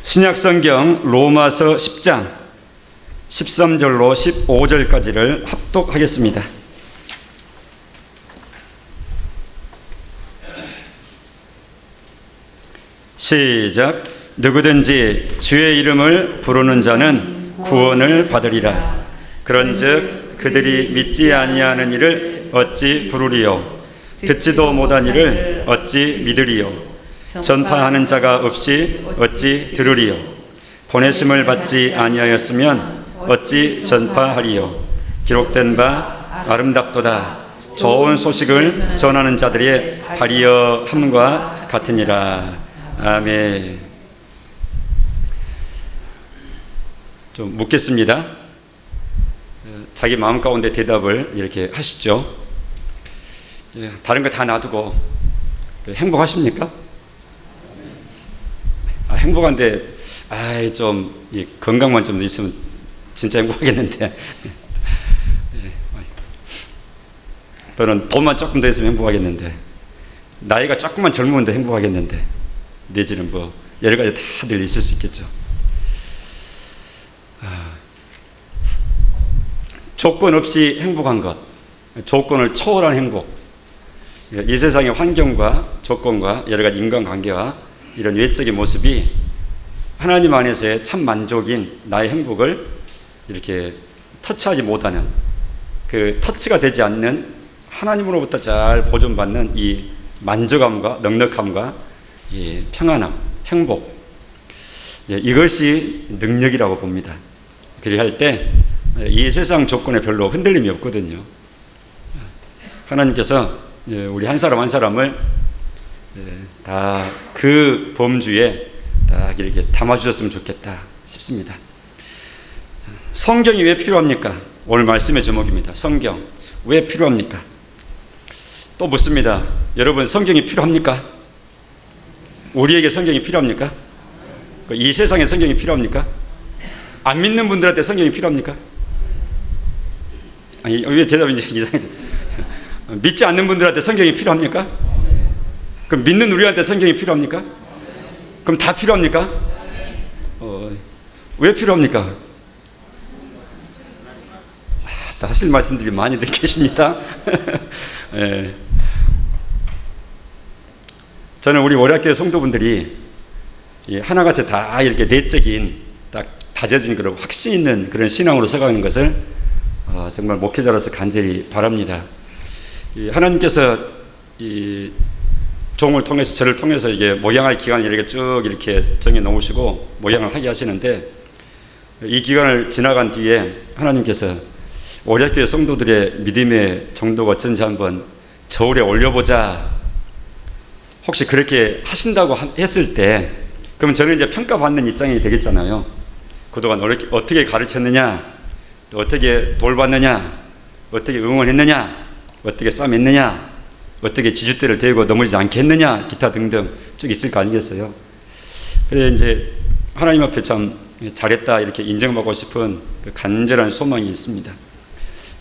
신약성경 로마서 10장 13절로 15절까지를 합독하겠습니다. 시작. 누구든지 주의 이름을 부르는 자는 구원을 받으리라. 그런즉 그들이 믿지 아니하는 이를 어찌 부르리요? 듣지도 못한 이를 어찌 믿으리요? 전파하는 자가 없이 어찌 들으리요? 보내심을 받지 아니하였으면 어찌 전파하리요? 기록된 바 아름답도다. 좋은 소식을 전하는 자들의 발이여 함과 같으니라. 아멘. 좀 묻겠습니다. 자기 마음 가운데 대답을 이렇게 하시죠. 다른 거 다 놔두고 행복하십니까? 행복한데 좀 건강만 좀 있으면 진짜 행복하겠는데 또는 돈만 조금 더 있으면 행복하겠는데 나이가 조금만 젊으면 더 행복하겠는데 내지는 뭐 여러 가지 다들 있을 수 있겠죠. 조건 없이 행복한 것, 조건을 초월한 행복, 이 세상의 환경과 조건과 여러 가지 인간관계와 이런 외적인 모습이 하나님 안에서의 참 만족인 나의 행복을 이렇게 터치하지 못하는, 그 터치가 되지 않는 하나님으로부터 잘 보존받는 이 만족감과 넉넉함과 이 평안함, 행복, 이것이 능력이라고 봅니다. 그리할 때 이 세상 조건에 별로 흔들림이 없거든요. 하나님께서 우리 한 사람 한 사람을 다 그 범주에 딱 이렇게 담아주셨으면 좋겠다 싶습니다. 성경이 왜 필요합니까? 오늘 말씀의 제목입니다. 성경 왜 필요합니까? 또 묻습니다. 여러분, 성경이 필요합니까? 우리에게 성경이 필요합니까? 이 세상에 성경이 필요합니까? 안 믿는 분들한테 성경이 필요합니까? 아니, 왜 대답이 이상해져? 믿지 않는 분들한테 성경이 필요합니까? 그럼 믿는 우리한테 성경이 필요합니까? 그럼 다 필요합니까? 왜 필요합니까? 하실 말씀들이 많이들 계십니다. 네. 저는 우리 월야교회 성도분들이 하나같이 다 이렇게 내적인 딱 다져진 그런 확신 있는 그런 신앙으로 서가는 것을 정말 목회자로서 간절히 바랍니다. 하나님께서 이 종을 통해서, 저를 통해서 이게 모양할 기간을 이렇게 쭉 이렇게 정해 놓으시고 모양을 하게 하시는데, 이 기간을 지나간 뒤에 하나님께서 월야교회 성도들의 믿음의 정도가 어쩐지 한번 저울에 올려보자. 혹시 그렇게 하신다고 했을 때, 그러면 저는 이제 평가받는 입장이 되겠잖아요. 그동안 어떻게 가르쳤느냐, 또 어떻게 돌봤느냐, 어떻게 응원했느냐, 어떻게 싸맸느냐, 어떻게 지주대를 대고 넘어지지 않게 했느냐, 기타 등등 쭉 있을 거 아니겠어요. 그래 이제 하나님 앞에 참 잘했다 이렇게 인정받고 싶은 그 간절한 소망이 있습니다.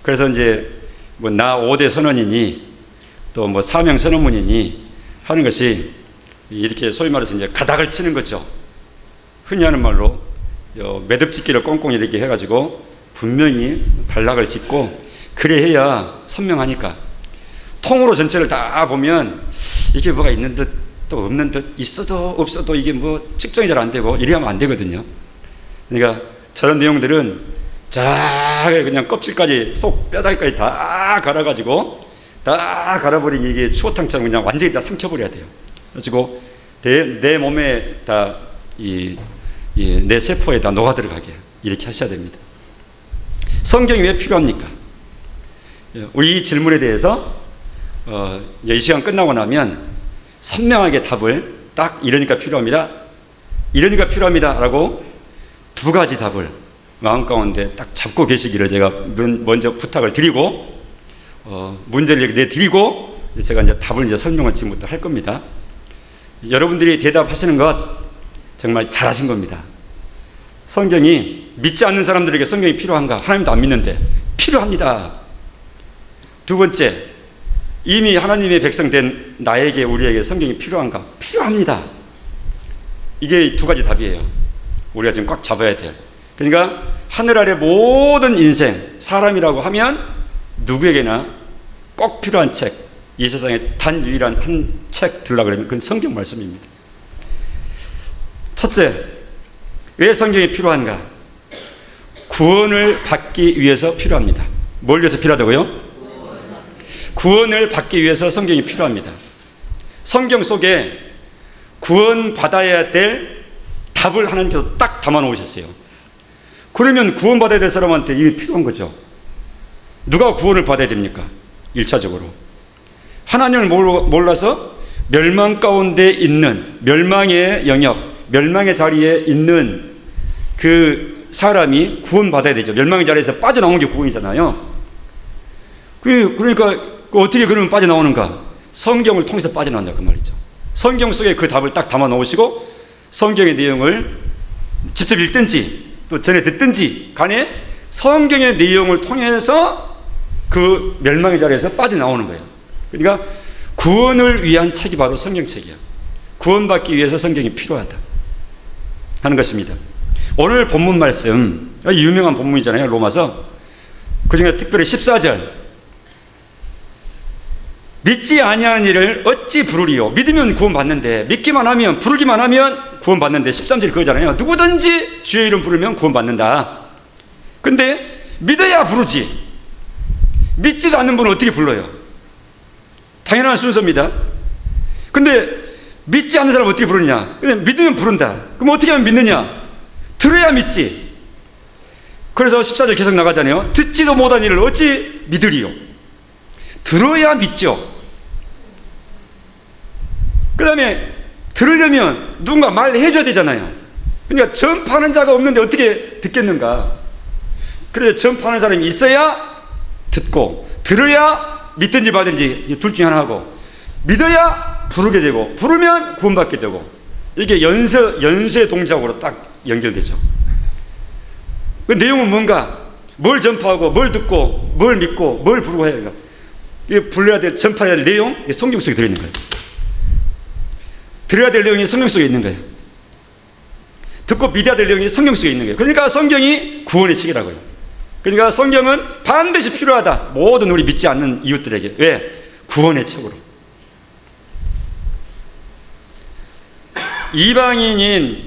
그래서 이제 뭐 나 5대 선언이니 또 뭐 사명 선언문이니 하는 것이 이렇게 소위 말해서 이제 가닥을 치는 거죠. 흔히 하는 말로 매듭짓기를 꽁꽁 이렇게 해가지고 분명히 단락을 짓고 그래 해야 선명하니까. 통으로 전체를 다 보면 이게 뭐가 있는 듯 또 없는 듯, 있어도 없어도 이게 뭐 측정이 잘 안 되고 이래 하면 안 되거든요. 그러니까 저런 내용들은 자 그냥 껍질까지 속 뼈다귀까지 다 갈아가지고 다 갈아버린 이게 추어탕처럼 그냥 완전히 다 삼켜버려야 돼요. 그래가지고 내 몸에 다 내 세포에 다 녹아 들어가게 이렇게 하셔야 됩니다. 성경이 왜 필요합니까? 우리 이 질문에 대해서 이 시간 끝나고 나면 선명하게 답을 딱 이러니까 필요합니다, 이러니까 필요합니다 라고 두 가지 답을 마음 가운데 딱 잡고 계시기를 제가 먼저 부탁을 드리고 문제를 내드리고 제가 이제 답을 이제 설명을 지금부터 할 겁니다. 여러분들이 대답하시는 것 정말 잘하신 겁니다. 성경이 믿지 않는 사람들에게 성경이 필요한가? 하나님도 안 믿는데 필요합니다. 두 번째, 이미 하나님의 백성 된 나에게, 우리에게 성경이 필요한가? 필요합니다. 이게 두 가지 답이에요. 우리가 지금 꽉 잡아야 돼요. 그러니까 하늘 아래 모든 인생, 사람이라고 하면 누구에게나 꼭 필요한 책, 이 세상에 단 유일한 한 책 들으려고 그러면 그건 성경 말씀입니다. 첫째, 왜 성경이 필요한가? 구원을 받기 위해서 필요합니다. 뭘 위해서 필요하다고요? 구원을 받기 위해서 성경이 필요합니다. 성경 속에 구원받아야 될 답을 하나님께서 딱 담아 놓으셨어요. 그러면 구원받아야 될 사람한테 이게 필요한 거죠. 누가 구원을 받아야 됩니까? 1차적으로 하나님을 몰라서 멸망 가운데 있는, 멸망의 영역, 멸망의 자리에 있는 그 사람이 구원받아야 되죠. 멸망의 자리에서 빠져나오는 게 구원이잖아요. 그러니까 어떻게 그러면 빠져나오는가? 성경을 통해서 빠져나온다 그 말이죠. 성경 속에 그 답을 딱 담아 놓으시고 성경의 내용을 직접 읽든지 또 전에 듣든지 간에 성경의 내용을 통해서 그 멸망의 자리에서 빠져나오는 거예요. 그러니까 구원을 위한 책이 바로 성경책이야. 구원받기 위해서 성경이 필요하다 하는 것입니다. 오늘 본문 말씀, 유명한 본문이잖아요. 로마서. 그중에 특별히 14절, 믿지 아니하는 일을 어찌 부르리요? 믿으면 구원받는데, 믿기만 하면, 부르기만 하면 구원받는데, 13절이 그거잖아요. 누구든지 주의 이름 부르면 구원받는다. 근데 믿어야 부르지, 믿지도 않는 분은 어떻게 불러요? 당연한 순서입니다. 근데 믿지 않는 사람은 어떻게 부르느냐? 그냥 믿으면 부른다. 그럼 어떻게 하면 믿느냐? 들어야 믿지. 그래서 14절 계속 나가잖아요. 듣지도 못한 일을 어찌 믿으리요? 들어야 믿죠. 그 다음에 들으려면 누군가 말해줘야 되잖아요. 그러니까 전파하는 자가 없는데 어떻게 듣겠는가? 그래서 전파하는 사람이 있어야 듣고, 들어야 믿든지 받든지 둘 중에 하나 하고, 믿어야 부르게 되고, 부르면 구원받게 되고, 이게 연쇄 동작으로 딱 연결되죠. 그 내용은 뭔가, 뭘 전파하고, 뭘 듣고, 뭘 믿고, 뭘 부르고 해야 되는가? 이게 불러야 될, 전파해야 될 내용, 이게 성경 속에 들어있는 거예요. 들어야 될 내용이 성경 속에 있는 거예요. 듣고 믿어야 될 내용이 성경 속에 있는 거예요. 그러니까 성경이 구원의 책이라고요. 그러니까 성경은 반드시 필요하다. 모든 우리 믿지 않는 이웃들에게. 왜? 구원의 책으로. 이방인인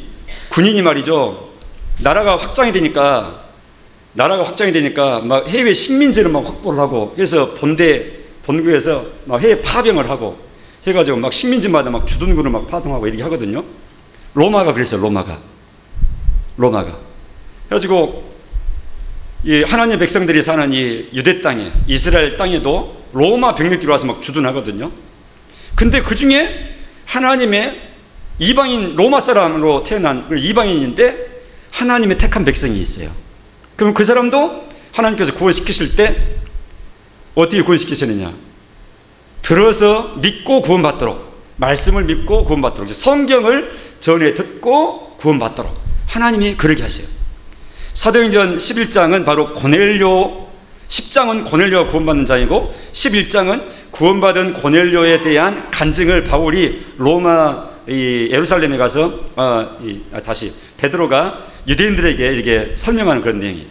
군인이 말이죠. 나라가 확장이 되니까 막 해외 식민지를 막 확보를 하고, 그래서 본국에서 막 해외 파병을 하고 해가지고 막 식민지마다 막 주둔군을 막 파송하고 이렇게 하거든요. 로마가 그랬어요. 로마가. 그래가지고 이 하나님의 백성들이 사는 이 유대 땅에, 이스라엘 땅에도 로마 병력들이 와서 막 주둔하거든요. 근데 그 중에 하나님의 이방인, 로마 사람으로 태어난 이방인인데 하나님의 택한 백성이 있어요. 그럼 그 사람도 하나님께서 구원시키실 때 어떻게 구원시키시느냐? 들어서 믿고 구원받도록, 말씀을 믿고 구원받도록, 성경을 전해 듣고 구원받도록 하나님이 그러게 하셔요. 사도행전 11장은 바로 고넬료, 10장은 고넬료가 구원받는 장이고 11장은 구원받은 고넬료에 대한 간증을 바울이 로마 예루살렘에 가서 다시 베드로가 유대인들에게 이렇게 설명하는 그런 내용이에요.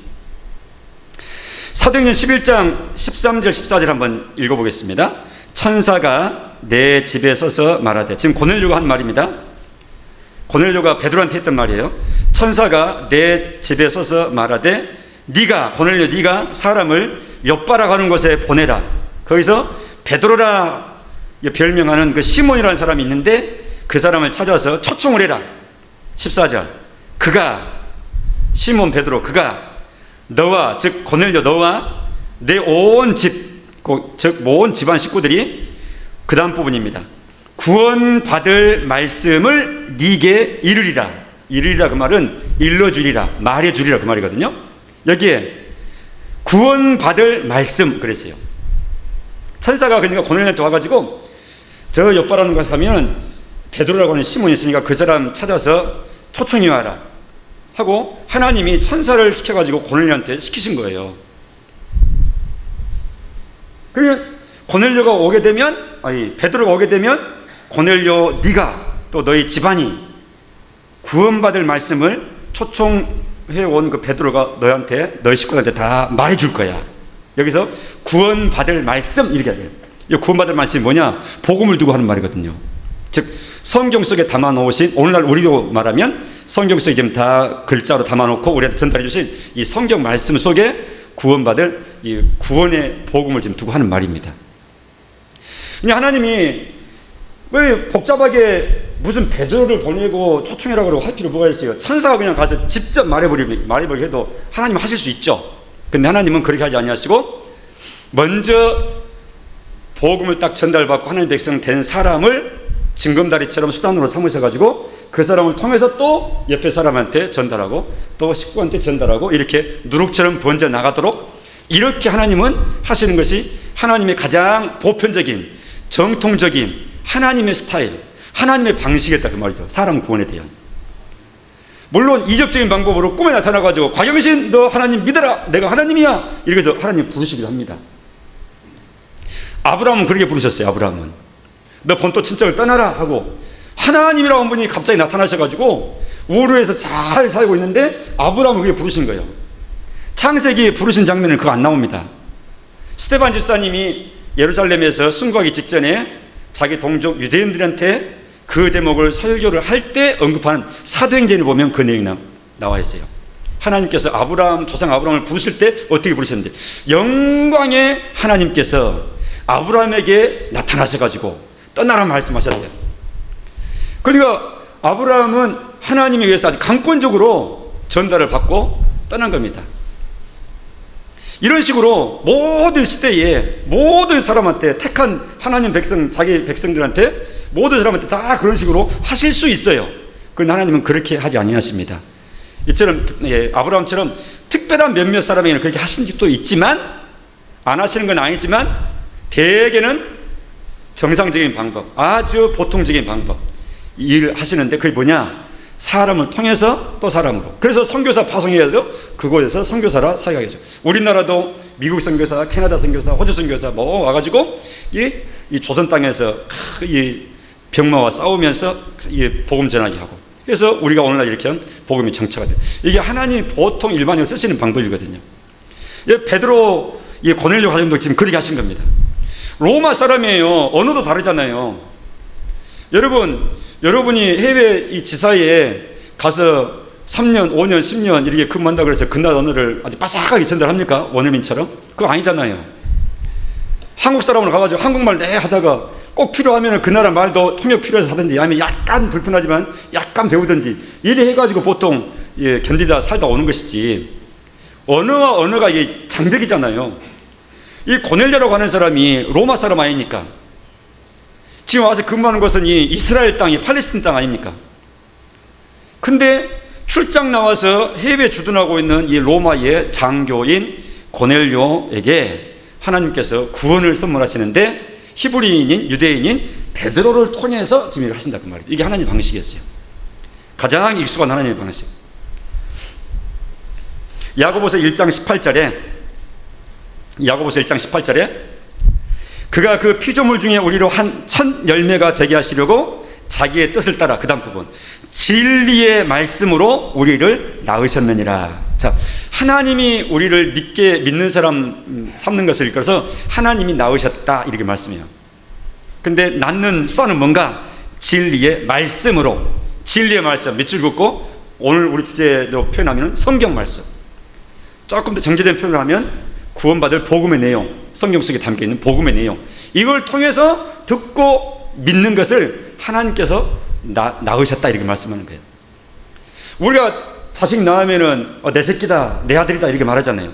사도행전 11장 13절 14절 한번 읽어보겠습니다. 천사가 내 집에 서서 말하되, 지금 고넬료가 한 말입니다. 고넬료가 베드로한테 했던 말이에요. 천사가 내 집에 서서 말하되, 네가 고넬료, 네가 사람을 엿바라 가는 곳에 보내라. 거기서 베드로라 별명하는 그 시몬이라는 사람이 있는데 그 사람을 찾아서 초청을 해라. 14절, 그가, 시몬 베드로, 그가 너와, 즉 고넬료 너와 내 온 집, 즉 온 집안 식구들이, 그 다음 부분입니다. 구원받을 말씀을 네게 이르리라. 그 말은 일러주리라, 말해주리라 그 말이거든요. 여기에 구원받을 말씀 그랬어요. 천사가 그러니까 고넬료한테 와가지고 저 엿바라는 곳에 가면 베드로라고 하는 시몬이 있으니까 그 사람 찾아서 초청이 와라 하고 하나님이 천사를 시켜가지고 고넬료한테 시키신 거예요. 그러면 고넬료가 오게 되면, 베드로가 오게 되면 고넬료 네가 또 너희 집안이 구원받을 말씀을 초청해온 그 베드로가 너희 식구들한테 다 말해줄 거야. 여기서 구원받을 말씀 이렇게 해요. 이 구원받을 말씀이 뭐냐? 복음을 두고 하는 말이거든요. 즉 성경 속에 담아놓으신, 오늘날 우리로 말하면 성경 속에 지금 다 글자로 담아놓고 우리한테 전달해 주신 이 성경 말씀 속에 구원받을 이 구원의 복음을 지금 두고 하는 말입니다. 그냥 하나님이 왜 복잡하게 무슨 베드로를 보내고 초청해라고 할 필요 뭐가 있어요? 천사가 그냥 가서 직접 말해버리게 해도 하나님은 하실 수 있죠. 근데 하나님은 그렇게 하지 아니하시고 먼저 복음을 딱 전달받고 하나님 백성 된 사람을 징검다리처럼 수단으로 삼으셔가지고 그 사람을 통해서 또 옆에 사람한테 전달하고 또 식구한테 전달하고 이렇게 누룩처럼 번져 나가도록 이렇게 하나님은 하시는 것이 하나님의 가장 보편적인 정통적인 하나님의 스타일, 하나님의 방식이었다 그 말이죠. 사람 구원에 대한. 물론 이적적인 방법으로 꿈에 나타나가지고 곽영신 너 하나님 믿어라, 내가 하나님이야, 이렇게 해서 하나님 부르시기도 합니다. 아브라함은 그렇게 부르셨어요. 아브라함은 너 본토 친척을 떠나라 하고 하나님이라고 한 분이 갑자기 나타나셔가지고 우르에서 잘 살고 있는데 아브라함을 그게 부르신 거예요. 창세기에 부르신 장면은 그거 안 나옵니다. 스데반 집사님이 예루살렘에서 순교하기 직전에 자기 동족 유대인들한테 그 대목을 설교를 할 때 언급하는 사도행전을 보면 그 내용이 나와 있어요. 하나님께서 조상 아브라함을 부르실 때 어떻게 부르셨는데 영광의 하나님께서 아브라함에게 나타나셔가지고 떠나라 말씀하셨대요. 그러니까 아브라함은 하나님에 의해서 아주 강권적으로 전달을 받고 떠난 겁니다. 이런 식으로 모든 시대에 모든 사람한테 택한 하나님 백성, 자기 백성들한테 모든 사람한테 다 그런 식으로 하실 수 있어요. 그런데 하나님은 그렇게 하지 아니하십니다. 이처럼 아브라함처럼 특별한 몇몇 사람에게는 그렇게 하신 적도 있지만 안 하시는 건 아니지만 대개는 정상적인 방법, 아주 보통적인 방법 일을 하시는데 그게 뭐냐? 사람을 통해서 또 사람으로. 그래서 선교사 파송해야죠. 그곳에서 선교사라 사역하죠. 우리나라도 미국 선교사, 캐나다 선교사, 호주 선교사 뭐 와가지고 이 조선 땅에서 이 병마와 싸우면서 이 복음 전하게 하고. 그래서 우리가 오늘날 이렇게 한 복음이 정착이 돼요. 이게 하나님 보통 일반인으로 쓰시는 방법이거든요. 베드로 이 고넬료 가정도 지금 그렇게 하신 겁니다. 로마 사람이에요. 언어도 다르잖아요. 여러분이 해외 이 지사에 가서 3년, 5년, 10년 이렇게 근무한다고 그래서 그나라 언어를 아주 빠삭하게 전달합니까? 원어민처럼? 그거 아니잖아요. 한국 사람으로 가가지고 한국말 내 하다가 꼭 필요하면 그 나라 말도 통역 필요해서 하든지 아니면 약간 불편하지만 약간 배우든지 이래 해가지고 보통 견디다 살다 오는 것이지 언어와 언어가 이게 장벽이잖아요. 이 고넬료라고 하는 사람이 로마 사람 아닙니까? 지금 와서 근무하는 곳은 이 이스라엘 땅이 팔레스틴 땅 아닙니까? 근데 출장 나와서 해외 주둔하고 있는 이 로마의 장교인 고넬료에게 하나님께서 구원을 선물하시는데 히브리인인 유대인인 베드로를 통해서 지금 일을 하신다 그 말이에요. 이게 하나님의 방식이었어요. 가장 익숙한 하나님의 방식. 야고보서 1장 18절에 그가 그 피조물 중에 우리로 한 첫 열매가 되게 하시려고 자기의 뜻을 따라 그 다음 부분 진리의 말씀으로 우리를 낳으셨느니라. 자, 하나님이 우리를 믿는 사람 삼는 것을 이끌어서 하나님이 낳으셨다 이렇게 말씀해요. 근데 낳는 수단은 뭔가? 진리의 말씀으로. 진리의 말씀 밑줄 긋고 오늘 우리 주제로 표현하면 성경 말씀. 조금 더 정제된 표현을 하면 구원받을 복음의 내용, 성경 속에 담겨있는 복음의 내용, 이걸 통해서 듣고 믿는 것을 하나님께서 낳으셨다 이렇게 말씀하는 거예요. 우리가 자식 낳으면은 내 새끼다, 내 아들이다 이렇게 말하잖아요.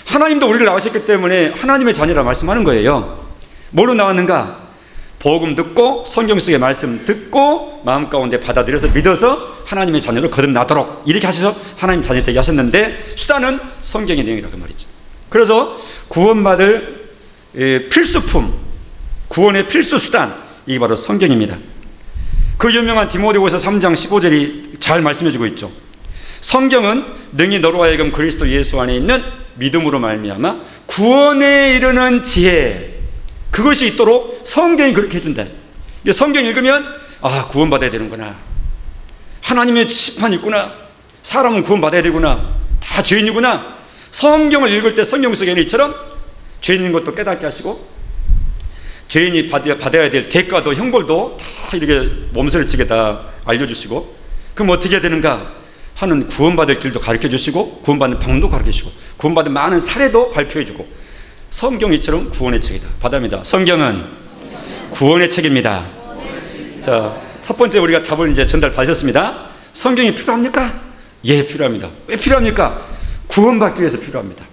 하나님도 우리를 낳으셨기 때문에 하나님의 자녀라 말씀하는 거예요. 뭘로 낳았는가? 복음 듣고 성경 속의 말씀 듣고 마음 가운데 받아들여서 믿어서 하나님의 자녀로 거듭나도록 이렇게 하셔서 하나님 자녀 되게 하셨는데 수단은 성경의 내용이라고 말이죠. 그래서 구원받을 필수품, 구원의 필수 수단, 이게 바로 성경입니다. 그 유명한 디모데후서 3장 15절이 잘 말씀해주고 있죠. 성경은 능히 너로 하여금 그리스도 예수 안에 있는 믿음으로 말미암아 구원에 이르는 지혜, 그것이 있도록 성경이 그렇게 해준다. 성경 읽으면 구원받아야 되는구나, 하나님의 심판이 있구나, 사람은 구원받아야 되구나. 다 죄인이구나. 성경을 읽을 때 성경 속에는 이처럼 죄인인 것도 깨닫게 하시고 죄인이 받아야 될 대가도 형벌도 다 이렇게 몸서리치게 다 알려주시고, 그럼 어떻게 해야 되는가 하는 구원받을 길도 가르쳐 주시고, 구원받는 방법도 가르쳐 주시고, 구원받은 많은 사례도 발표해 주고, 성경이처럼 구원의 책이다. 받아입니다. 성경은 구원의 책입니다. 자, 첫 번째 우리가 답을 이제 전달 받으셨습니다. 성경이 필요합니까? 예, 필요합니다. 왜 필요합니까? 구원받기 위해서 필요합니다.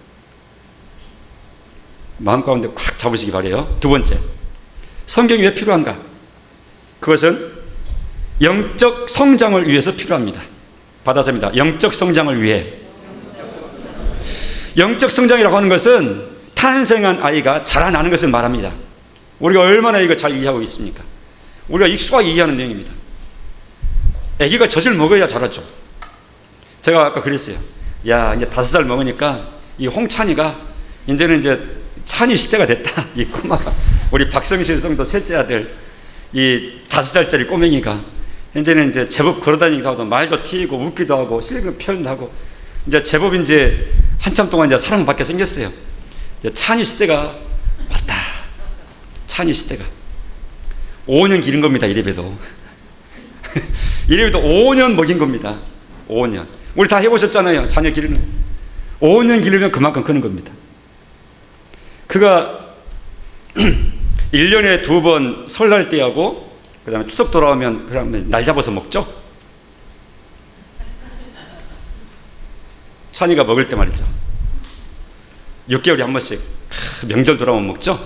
마음 가운데 꽉 잡으시기 바라요. 두 번째, 성경이 왜 필요한가? 그것은 영적 성장을 위해서 필요합니다. 받아서입니다. 영적 성장을 위해. 영적 성장이라고 하는 것은 탄생한 아이가 자라나는 것을 말합니다. 우리가 얼마나 이거 잘 이해하고 있습니까? 우리가 익숙하게 이해하는 내용입니다. 아기가 젖을 먹어야 자라죠. 제가 아까 그랬어요. 야, 이제 5살 먹으니까 이 홍찬이가 이제는 이제 찬이 시대가 됐다. 이 꼬마가, 우리 박성실 성도 셋째 아들, 이 5살짜리 꼬맹이가 이제는 이제 제법 걸어다니기도 하고 말도 튀고 웃기도 하고 실력 표현도 하고 이제 제법 이제 한참 동안 이제 사랑받게 생겼어요. 이제 찬이 시대가 왔다. 찬이 시대가 5년 기른 겁니다. 이래봬도 이래봬도 5년 먹인 겁니다. 5년. 우리 다 해보셨잖아요. 자녀 기르는 5년 기르면 그만큼 크는 겁니다. 그가 1년에 2번 설날 때하고 그 다음에 추석 돌아오면 그러면 날 잡아서 먹죠. 찬이가 먹을 때 말이죠. 6개월에 한 번씩 명절 돌아오면 먹죠.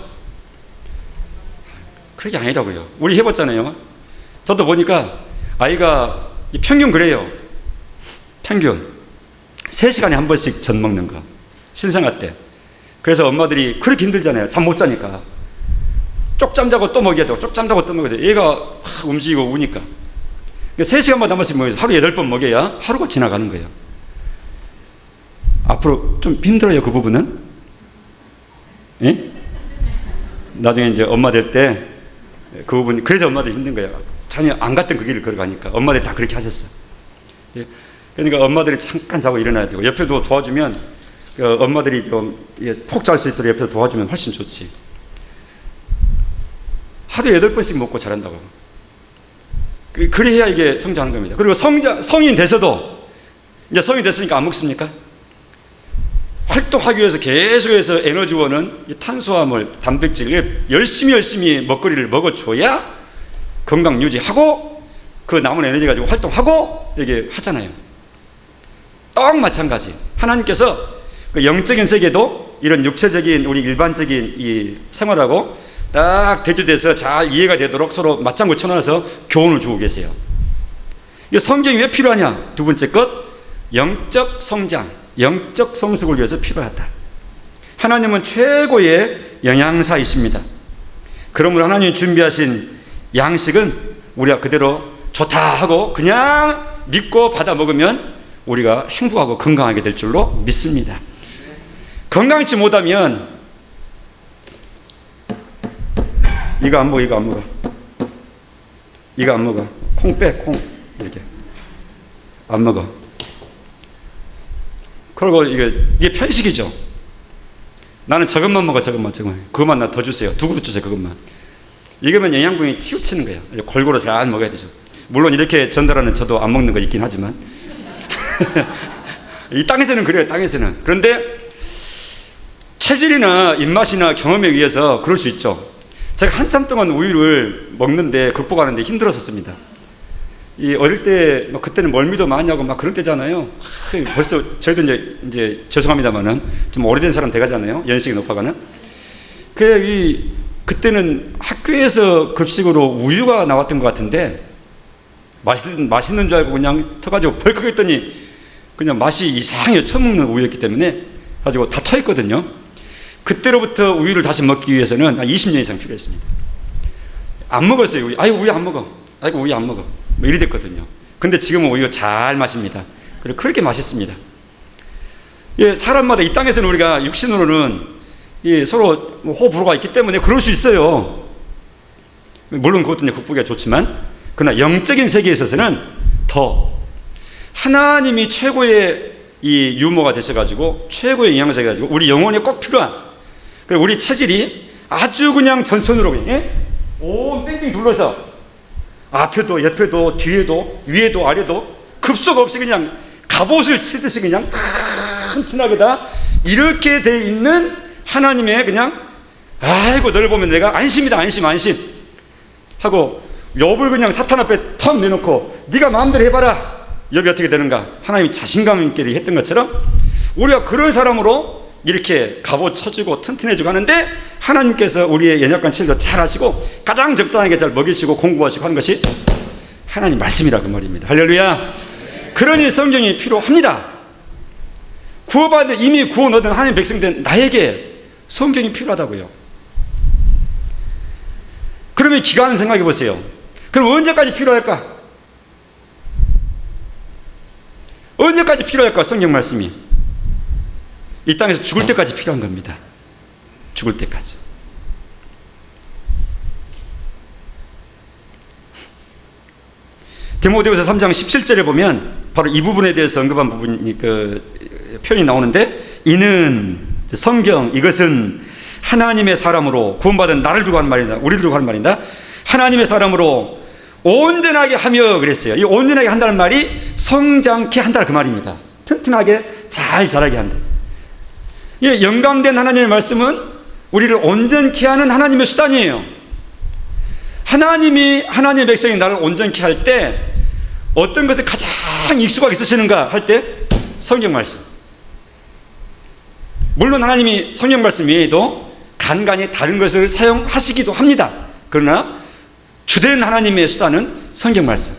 그게 아니라고요. 우리 해봤잖아요. 저도 보니까 아이가 평균 그래요. 평균 3시간에 한 번씩 젖 먹는 거, 신생아 때. 그래서 엄마들이 그렇게 힘들잖아요. 잠 못 자니까. 쪽잠 자고 또 먹여야 되고 쪽잠 자고 또 먹여야 돼요. 얘가 움직이고 우니까. 3시간마다 한 번씩 먹여서 하루 8번 먹여야 하루가 지나가는 거예요. 앞으로 좀 힘들어요, 그 부분은? 예? 나중에 이제 엄마 될 때 그 부분이, 그래서 엄마들이 힘든 거예요. 자녀 안 갔던 그 길을 걸어가니까 엄마들이 다 그렇게 하셨어. 예? 그러니까 엄마들이 잠깐 자고 일어나야 되고, 옆에도 도와주면 엄마들이 좀 푹 잘 수 있도록 옆에서 도와주면 훨씬 좋지. 하루에 8번씩 먹고 자란다고. 그래야 이게 성장하는 겁니다. 그리고 성인 돼서도, 이제 성인 됐으니까 안 먹습니까? 활동하기 위해서 계속해서 에너지원은 이 탄수화물, 단백질 열심히 먹거리를 먹어줘야 건강 유지하고 그 남은 에너지 가지고 활동하고 이렇게 하잖아요. 딱 마찬가지. 하나님께서 그 영적인 세계도 이런 육체적인 우리 일반적인 이 생활하고 딱 대조돼서 잘 이해가 되도록 서로 맞장구 쳐놔서 교훈을 주고 계세요. 이 성경이 왜 필요하냐? 두 번째 것, 영적 성장, 영적 성숙을 위해서 필요하다. 하나님은 최고의 영양사이십니다. 그러므로 하나님이 준비하신 양식은 우리가 그대로 좋다 하고 그냥 믿고 받아 먹으면 우리가 행복하고 건강하게 될 줄로 믿습니다. 건강치 못하면 이거 안 먹어, 이거 안 먹어, 이거 안 먹어, 콩 빼, 콩 이렇게 안 먹어. 그리고 이게 편식이죠. 나는 저것만 먹어, 저것만. 그것만 나 더 주세요. 두 그릇 주세요, 그것만. 이거면 영양분이 치우치는 거예요. 골고루 잘 먹어야 되죠. 물론 이렇게 전달하는 저도 안 먹는 거 있긴 하지만 이 땅에서는 그래요, 땅에서는. 그런데 체질이나 입맛이나 경험에 의해서 그럴 수 있죠. 제가 한참 동안 우유를 먹는데 극복하는데 힘들었었습니다. 이 어릴 때 그때는 멀미도 많이 하고 막 그런 때잖아요. 벌써 저희도 이제 죄송합니다만은 좀 오래된 사람 돼가잖아요. 연식이 높아가는. 그때는 학교에서 급식으로 우유가 나왔던 것 같은데 맛있는 줄 알고 그냥 터가지고 벌컥 했더니 그냥 맛이 이상해요. 처음 먹는 우유였기 때문에 가지고 다 터있거든요. 그때로부터 우유를 다시 먹기 위해서는 한 20년 이상 필요했습니다. 안 먹었어요. 우유. 아유, 우유 안 먹어. 아이고, 우유 안 먹어. 뭐 이리 됐거든요. 근데 지금은 우유 잘 마십니다. 그리고 그렇게 맛있습니다. 예, 사람마다 이 땅에서는 우리가 육신으로는 서로 호불호가 있기 때문에 그럴 수 있어요. 물론 그것도 이제 극복이 좋지만, 그러나 영적인 세계에 있어서는 더 하나님이 최고의 이 유모가 되셔가지고 최고의 영양소가 가지고 우리 영혼에 꼭 필요한, 우리 체질이 아주 그냥 전천후로 온 뺑뺑 둘러서 앞에도 옆에도 뒤에도 위에도 아래도 급속 없이 그냥 갑옷을 치듯이 그냥 튼튼하게 다 이렇게 돼 있는 하나님의 그냥, 아이고 너를 보면 내가 안심이다, 안심 하고 욥을 그냥 사탄 앞에 턱 내놓고 네가 마음대로 해봐라. 욥이 어떻게 되는가? 하나님이 자신감 있게 했던 것처럼 우리가 그런 사람으로 이렇게 갑옷 쳐주고 튼튼해지고 하는데, 하나님께서 우리의 연약한 체질도 잘 아시고 가장 적당하게 잘 먹이시고 공부하시고 하는 것이 하나님 말씀이라 그 말입니다. 할렐루야. 그러니 성경이 필요합니다. 구원받은, 이미 구원 얻은 하나님 백성된 나에게 성경이 필요하다고요. 그러면 기간을 생각해 보세요. 그럼 언제까지 필요할까? 언제까지 필요할까? 성경 말씀이 이 땅에서 죽을 때까지 필요한 겁니다. 죽을 때까지. 디모데후서 3장 17절에 보면 바로 이 부분에 대해서 언급한 부분이 표현이 나오는데, 이는 성경, 이것은 하나님의 사람으로 구원받은 나를 두고 하는 말이다. 우리를 두고 하는 말이다. 하나님의 사람으로 온전하게 하며 그랬어요. 이 온전하게 한다는 말이 성장케 한다 그 말입니다. 튼튼하게 잘 자라게 한다. 이 영감된 하나님의 말씀은 우리를 온전케 하는 하나님의 수단이에요. 하나님의 백성이 나를 온전케 할 때 어떤 것을 가장 익숙하게 쓰시는가 할 때 성경 말씀. 물론 하나님이 성경 말씀 외에도 간간히 다른 것을 사용하시기도 합니다. 그러나 주된 하나님의 수단은 성경 말씀.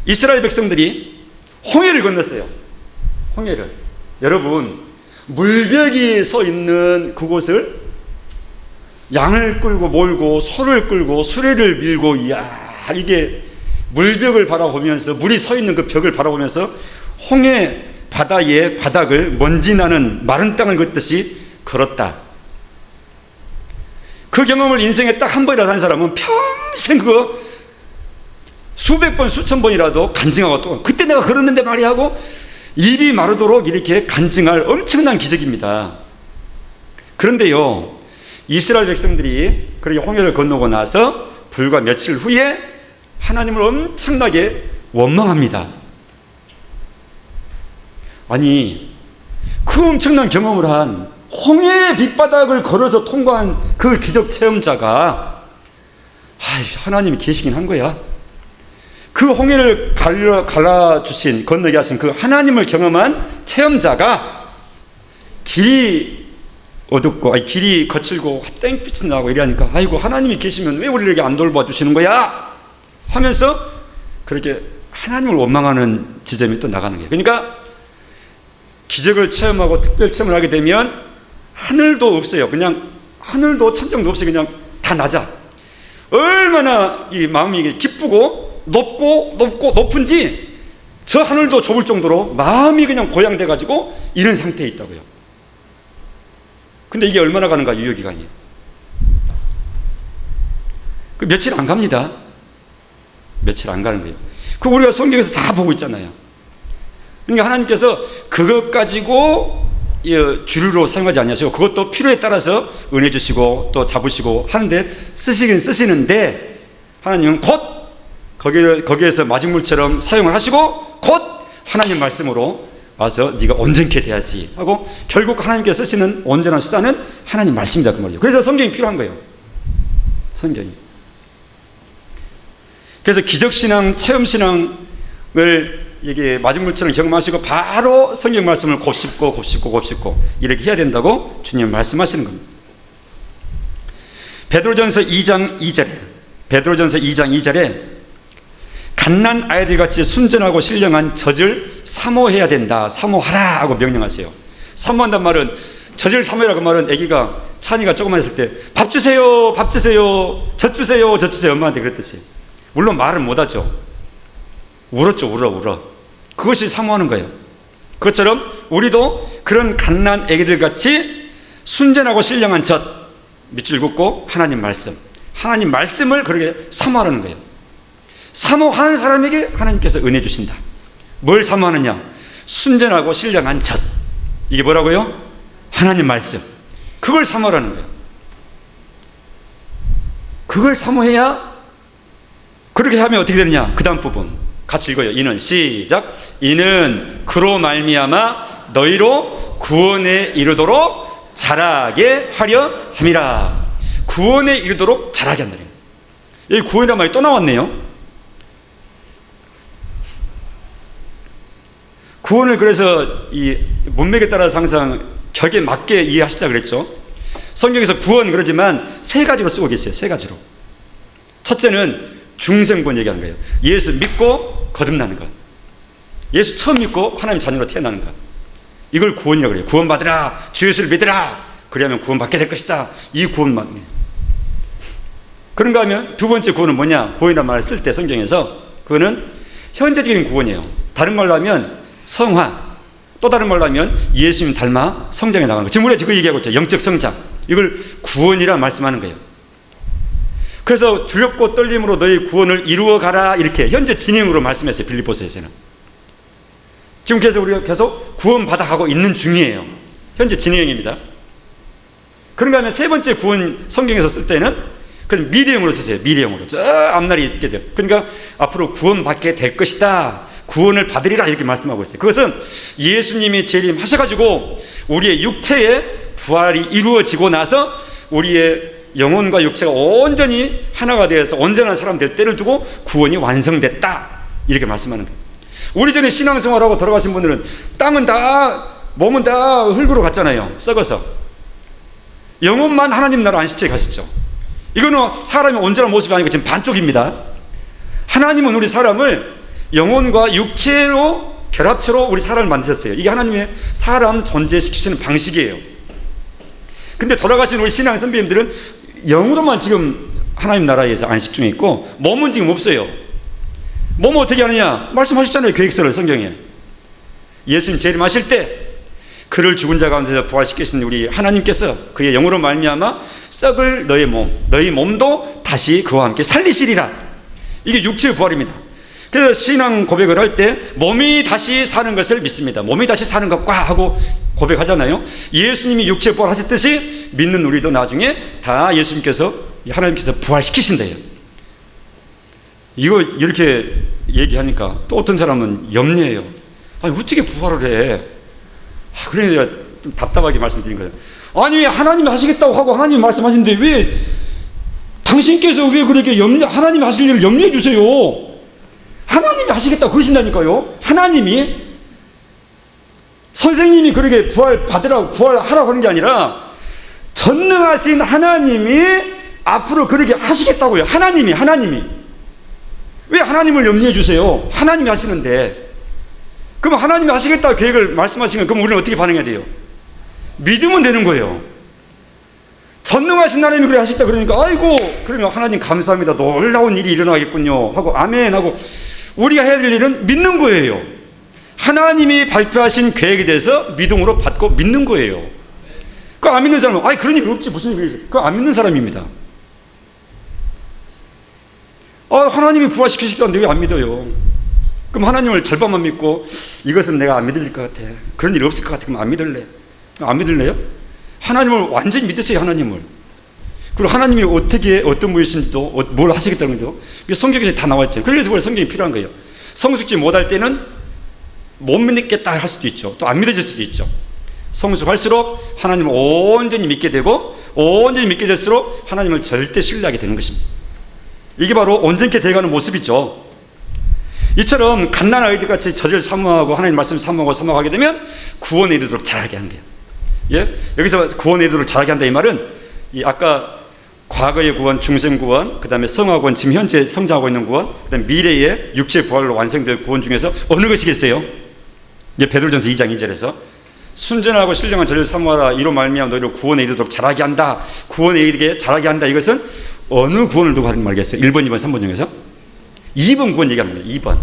이스라엘 백성들이 홍해를 건넜어요. 홍해를. 여러분, 물벽이 서 있는 그곳을 양을 끌고 몰고 소를 끌고 수레를 밀고, 이야, 이게 물벽을 바라보면서, 물이 서 있는 그 벽을 바라보면서 홍해 바다의 바닥을 먼지 나는 마른 땅을 걷듯이 걸었다. 그 경험을 인생에 딱 한 번이라도 한 사람은 평생 그거 수백 번 수천 번이라도 간증하고, 또 그때 내가 걸었는데 말이야 하고 입이 마르도록 이렇게 간증할 엄청난 기적입니다. 그런데요, 이스라엘 백성들이 그렇게 홍해를 건너고 나서 불과 며칠 후에 하나님을 엄청나게 원망합니다. 아니, 그 엄청난 경험을 한 홍해의 밑바닥을 걸어서 통과한 그 기적 체험자가 하나님이 계시긴 한 거야. 그 홍해를 갈라주신, 건너게 하신 그 하나님을 경험한 체험자가 길이 어둡고, 길이 거칠고 땡빛이 나고 이러니까, 아이고 하나님이 계시면 왜 우리에게 안 돌봐주시는 거야 하면서 그렇게 하나님을 원망하는 지점이 또 나가는 거예요. 그러니까 기적을 체험하고 특별 체험을 하게 되면 하늘도 없어요. 그냥 하늘도 천정도 없이 그냥 다 낮아. 얼마나 이 마음이 기쁘고 높은지 저 하늘도 좁을 정도로 마음이 그냥 고양돼 가지고 이런 상태에 있다고요. 근데 이게 얼마나 가는가? 유효기간이에요. 그 며칠 안 갑니다. 며칠 안 가는 거예요. 그 우리가 성경에서 다 보고 있잖아요. 그러니까 하나님께서 그것 가지고 주류로 사용하지 않으세요. 그것도 필요에 따라서 은혜 주시고 또 잡으시고 하는데 쓰시긴 쓰시는데, 하나님은 곧 거기에서 마중물처럼 사용을 하시고 곧 하나님 말씀으로 와서 네가 온전케 돼야지 하고, 결국 하나님께서 쓰시는 온전한 수단은 하나님 말씀이다 그 말이에요. 그래서 성경이 필요한 거예요. 성경이. 그래서 기적신앙, 체험신앙을 이게 마중물처럼 경험하시고 바로 성경 말씀을 곱씹고 이렇게 해야 된다고 주님 말씀하시는 겁니다. 베드로전서 2장 2절에 갓난 아이들같이 순전하고 신령한 젖을 사모해야 된다. 사모하라 하고 명령하세요. 사모한단 말은, 젖을 사모해라 그 말은, 아기가 찬이가 조그만 했을 때 밥 주세요, 젖 주세요 엄마한테 그랬듯이. 물론 말은 못하죠. 울었죠. 울어. 그것이 사모하는 거예요. 그것처럼 우리도 그런 갓난 아기들 같이 순전하고 신령한 젖, 밑줄 긋고 하나님 말씀을 그렇게 사모하라는 거예요. 사모하는 사람에게 하나님께서 은혜 주신다. 뭘 사모하느냐? 순전하고 신령한 젖. 이게 뭐라고요? 하나님 말씀. 그걸 사모하라는 거예요. 그걸 사모해야, 그렇게 하면 어떻게 되느냐? 그 다음 부분 같이 읽어요. 이는, 시작. 이는 그로 말미암아 너희로 구원에 이르도록 자라게 하려 함이라. 구원에 이르도록 자라게 한다. 여기 구원이란 말이 또 나왔네요. 구원을 그래서 이 문맥에 따라서 항상 격에 맞게 이해하시자 그랬죠. 성경에서 구원 그러지만 세 가지로 쓰고 계세요. 세 가지로. 첫째는 중생구원 얘기하는 거예요. 예수 믿고 거듭나는 것. 예수 처음 믿고 하나님 자녀로 태어나는 것. 이걸 구원이라고 그래요. 구원받으라. 주 예수를 믿으라. 그래야만 구원받게 될 것이다. 이 구원만. 그런가 하면 두 번째 구원은 뭐냐? 구원이라는 말을 쓸 때 성경에서 그거는 현재적인 구원이에요. 다른 말로 하면 성화. 또 다른 말로 하면 예수님 닮아 성장해 나가는 거. 지금 우리가 지금 얘기하고 있죠. 영적 성장. 이걸 구원이라 말씀하는 거예요. 그래서 두렵고 떨림으로 너희 구원을 이루어 가라. 이렇게 현재 진행으로 말씀했어요. 빌립보서에서는. 지금 계속 우리가 계속 구원받아 가고 있는 중이에요. 현재 진행입니다. 그런가 하면 세 번째 구원 성경에서 쓸 때는 그건 미래형으로 쓰세요. 미래형으로. 저 앞날이 있게 돼요. 그러니까 앞으로 구원받게 될 것이다. 구원을 받으리라 이렇게 말씀하고 있어요. 그것은 예수님이 재림하셔가지고 우리의 육체의 부활이 이루어지고 나서 우리의 영혼과 육체가 온전히 하나가 되어서 온전한 사람 될 때를 두고 구원이 완성됐다 이렇게 말씀하는 거예요. 우리 전에 신앙생활하고 돌아가신 분들은 땅은 다 몸은 다 흙으로 갔잖아요. 썩어서. 영혼만 하나님 나라 안식처에 가셨죠. 이거는 사람의 온전한 모습이 아니고 지금 반쪽입니다. 하나님은 우리 사람을 영혼과 육체로 결합체로 우리 사람을 만드셨어요. 이게 하나님의 사람 존재시키시는 방식이에요. 근데 돌아가신 우리 신앙 선배님들은 영으로만 지금 하나님 나라에서 안식 중에 있고 몸은 지금 없어요. 몸은 어떻게 하느냐? 말씀하셨잖아요. 계획서를 성경에. 예수님 재림하실 때 그를 죽은 자 가운데서 부활시키신 우리 하나님께서 그의 영으로 말미암아 썩을 너희 몸, 너희 몸도 다시 그와 함께 살리시리라. 이게 육체의 부활입니다. 그래서 신앙 고백을 할 때 몸이 다시 사는 것을 믿습니다. 몸이 다시 사는 것과 하고 고백하잖아요. 예수님이 육체 부활하셨듯이 믿는 우리도 나중에 다 예수님께서 하나님께서 부활시키신대요. 이거 이렇게 얘기하니까 또 어떤 사람은 염려해요. 아니 어떻게 부활을 해? 그래서 제가 좀 답답하게 말씀드린 거예요. 아니 하나님이 하시겠다고 하고 하나님이 말씀하시는데 왜 당신께서 왜 그렇게 하나님이 하실 일을 염려해 주세요? 하나님이 하시겠다고 그러신다니까요. 하나님이 선생님이 그렇게 부활 받으라고 부활하라고 하는 게 아니라 전능하신 하나님이 앞으로 그렇게 하시겠다고요. 하나님이 왜 하나님을 염려해 주세요? 하나님이 하시는데. 그럼 하나님이 하시겠다고 계획을 말씀하시면 그럼 우리는 어떻게 반응해야 돼요? 믿으면 되는 거예요. 전능하신 하나님이 그래 하시겠다 그러니까 아이고 그러면 하나님 감사합니다. 놀라운 일이 일어나겠군요 하고 아멘 하고 우리가 해야 될 일은 믿는 거예요. 하나님이 발표하신 계획에 대해서 믿음으로 받고 믿는 거예요. 그거 안 믿는 사람은 아니 그런 일 없지 무슨 일이 있어. 그거 안 믿는 사람입니다. 하나님이 부활시키시겠다는데 왜 안 믿어요? 그럼 하나님을 절반만 믿고 이것은 내가 안 믿을 것 같아. 그런 일이 없을 것 같아. 그럼 안 믿을래? 안 믿을래요? 하나님을 완전히 믿으세요. 하나님을. 그리고 하나님이 어떻게 어떤 분이신지도 뭘 하시겠다는 것도 성경에서 다 나와 있잖아요. 그래서 그걸 성경이 필요한 거예요. 성숙지 못할 때는 못 믿겠다 할 수도 있죠. 또 안 믿어질 수도 있죠. 성숙할수록 하나님을 온전히 믿게 되고 온전히 믿게 될수록 하나님을 절대 신뢰하게 되는 것입니다. 이게 바로 온전케 되어가는 모습이죠. 이처럼 갓난 아이들같이 저를 사모하고 하나님 말씀을 사모하게 되면 구원에 이르도록 자라게 하는 거예요. 예? 여기서 구원에 이르도록 자라게 한다 이 말은 아까 과거의 구원, 중생 구원, 그 다음에 성화 구원, 지금 현재 성장하고 있는 구원, 그 다음에 미래의 육체 부활로 완성될 구원 중에서 어느 것이겠어요? 베드로전서 2장 2절에서 순전하고 신령한 저를 사모하라 이로 말미암아 너희를 구원에 이르도록 자라게 한다. 구원에 이르게 자라게 한다. 이것은 어느 구원을 두고 하는 말이겠어요? 1번, 2번, 3번 중에서 2번 구원 얘기하는 거예요. 2번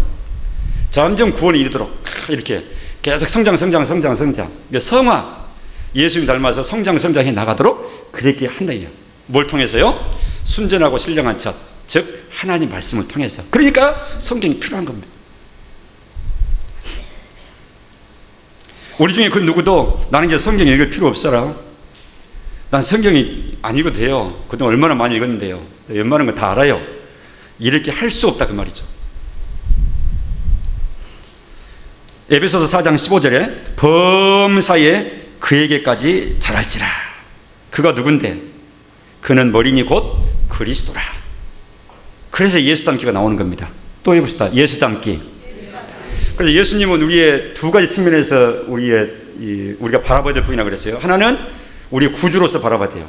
점점 구원에 이르도록 이렇게 계속 성장 성화 예수님 닮아서 성장해 나가도록 그렇게 한다. 뭘 통해서요? 순전하고 신령한 첫 즉 하나님 말씀을 통해서. 그러니까 성경이 필요한 겁니다. 우리 중에 그 누구도 나는 이제 성경 읽을 필요 없어라, 난 성경이 안 읽어도 돼요, 그동안 얼마나 많이 읽었는데요, 웬만한 거 다 알아요, 이렇게 할 수 없다 그 말이죠. 에베소서 4장 15절에 범사에 그에게까지 자랄지라. 그가 누군데? 그는 머리니 곧 그리스도라. 그래서 예수 닮기가 나오는 겁니다. 또 해봅시다. 예수 닮기. 그래서 예수님은 우리의 두 가지 측면에서 우리가 바라봐야 될 분이라고 그랬어요. 하나는 우리 구주로서 바라봐야 돼요.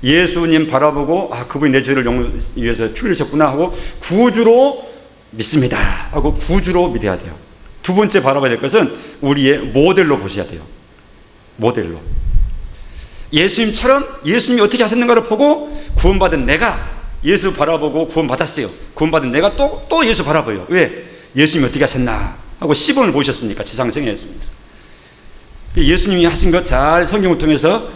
예수님 바라보고 그분이 내 죄를 위해서 피 흘리셨구나 하고 구주로 믿습니다 하고 구주로 믿어야 돼요. 두 번째 바라봐야 될 것은 우리의 모델로 보셔야 돼요. 모델로. 예수님처럼 예수님이 어떻게 하셨는가를 보고 구원받은 내가 예수 바라보고 구원받았어요. 구원받은 내가 또 예수 바라봐요. 왜? 예수님이 어떻게 하셨나 하고 시범을 보셨으니까 지상생애 예수님에서. 예수님이 하신 것 잘 성경을 통해서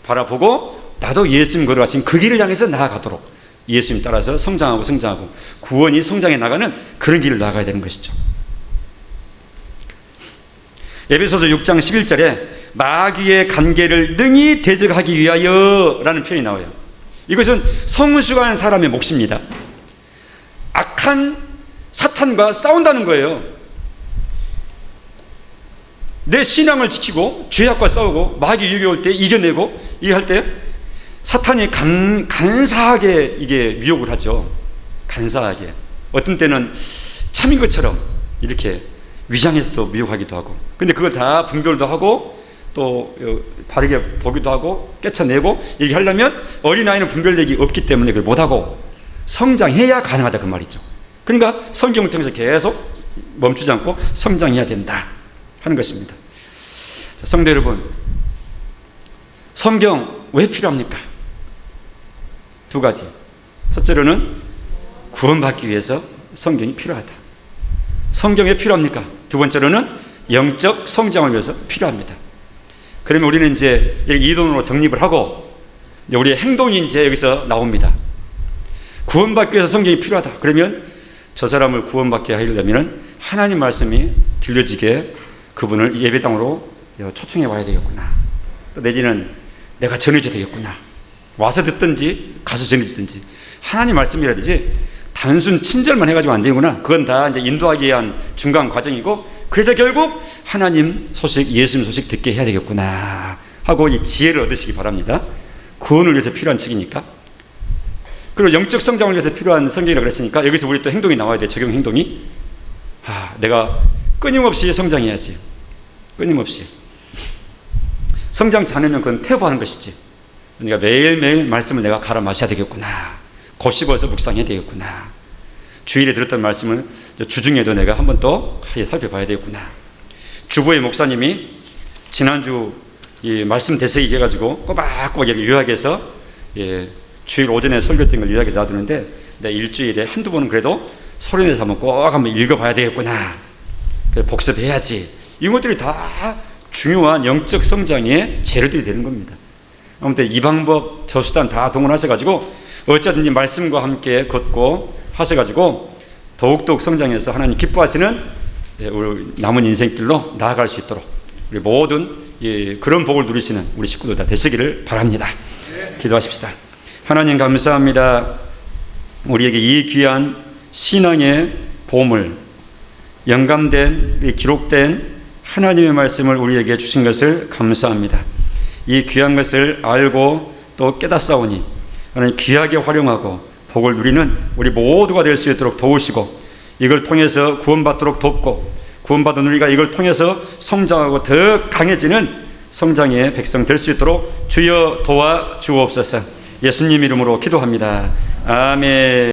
바라보고 나도 예수님 걸어가신 그 길을 향해서 나아가도록 예수님 따라서 성장하고 구원이 성장해 나가는 그런 길을 나아가야 되는 것이죠. 에베소서 6장 11절에 마귀의 관계를 능히 대적하기 위하여 라는 표현이 나와요. 이것은 성숙한 사람의 몫입니다. 악한 사탄과 싸운다는 거예요. 내 신앙을 지키고 죄악과 싸우고 마귀 유혹 올 때 이겨내고 이거 할 때 사탄이 간사하게 이게 유혹을 하죠. 간사하게. 어떤 때는 참인 것처럼 이렇게 위장해서도 미혹하기도 하고. 근데 그걸 다 분별도 하고 또 바르게 보기도 하고 깨쳐내고 이렇게 하려면 어린아이는 분별력이 없기 때문에 그걸 못하고 성장해야 가능하다 그 말이죠. 그러니까 성경을 통해서 계속 멈추지 않고 성장해야 된다 하는 것입니다. 자, 성도 여러분, 성경 왜 필요합니까? 두 가지. 첫째로는 구원받기 위해서 성경이 필요하다. 성경이 왜 필요합니까? 두 번째로는 영적 성장을 위해서 필요합니다. 그러면 우리는 이제 이론으로 정립을 하고 이제 우리의 행동이 이제 여기서 나옵니다. 구원받기 위해서 성경이 필요하다. 그러면 저 사람을 구원받게 하려면 하나님 말씀이 들려지게 그분을 예배당으로 초청해 와야 되겠구나. 또 내지는 내가 전해줘야 되겠구나. 와서 듣든지 가서 전해주든지 하나님 말씀이라든지 단순 친절만 해가지고 안 되는구나. 그건 다 이제 인도하기 위한 중간 과정이고 그래서 결국 하나님 소식, 예수님 소식 듣게 해야 되겠구나 하고 이 지혜를 얻으시기 바랍니다. 구원을 위해서 필요한 책이니까. 그리고 영적 성장을 위해서 필요한 성경이라고 그랬으니까 여기서 우리 또 행동이 나와야 돼. 적용 행동이. 내가 끊임없이 성장해야지. 끊임없이. 성장치 않으면 그건 퇴보하는 것이지. 그러니까 매일매일 말씀을 내가 갈아 마셔야 되겠구나. 곱씹어서 묵상해야 되겠구나. 주일에 들었던 말씀을 주중에도 내가 한 번 더 살펴봐야 되겠구나. 주보의 목사님이 지난주 이 말씀 대세기 해가지고 꼬박꼬박 요약해서 주일 오전에 설교했던 걸 요약해 놔두는데 내 일주일에 한두 번은 그래도 소리내서 한번 꼭 한번 읽어봐야 되겠구나. 복습해야지. 이런 것들이 다 중요한 영적 성장의 재료들이 되는 겁니다. 아무튼 이 방법 저 수단 다 동원하셔가지고 어쩌든지 말씀과 함께 걷고 하셔가지고 더욱더욱 성장해서 하나님 기뻐하시는 우리 남은 인생길로 나아갈 수 있도록 우리 모든 그런 복을 누리시는 우리 식구들 다 되시기를 바랍니다. 기도하십시다. 하나님 감사합니다. 우리에게 이 귀한 신앙의 보물, 영감된 기록된 하나님의 말씀을 우리에게 주신 것을 감사합니다. 이 귀한 것을 알고 또 깨닫사오니 하나님 귀하게 활용하고 복을 누리는 우리 모두가 될 수 있도록 도우시고 이걸 통해서 구원받도록 돕고 구원받은 우리가 이걸 통해서 성장하고 더 강해지는 성장의 백성 될 수 있도록 주여 도와 주옵소서. 예수님 이름으로 기도합니다. 아멘.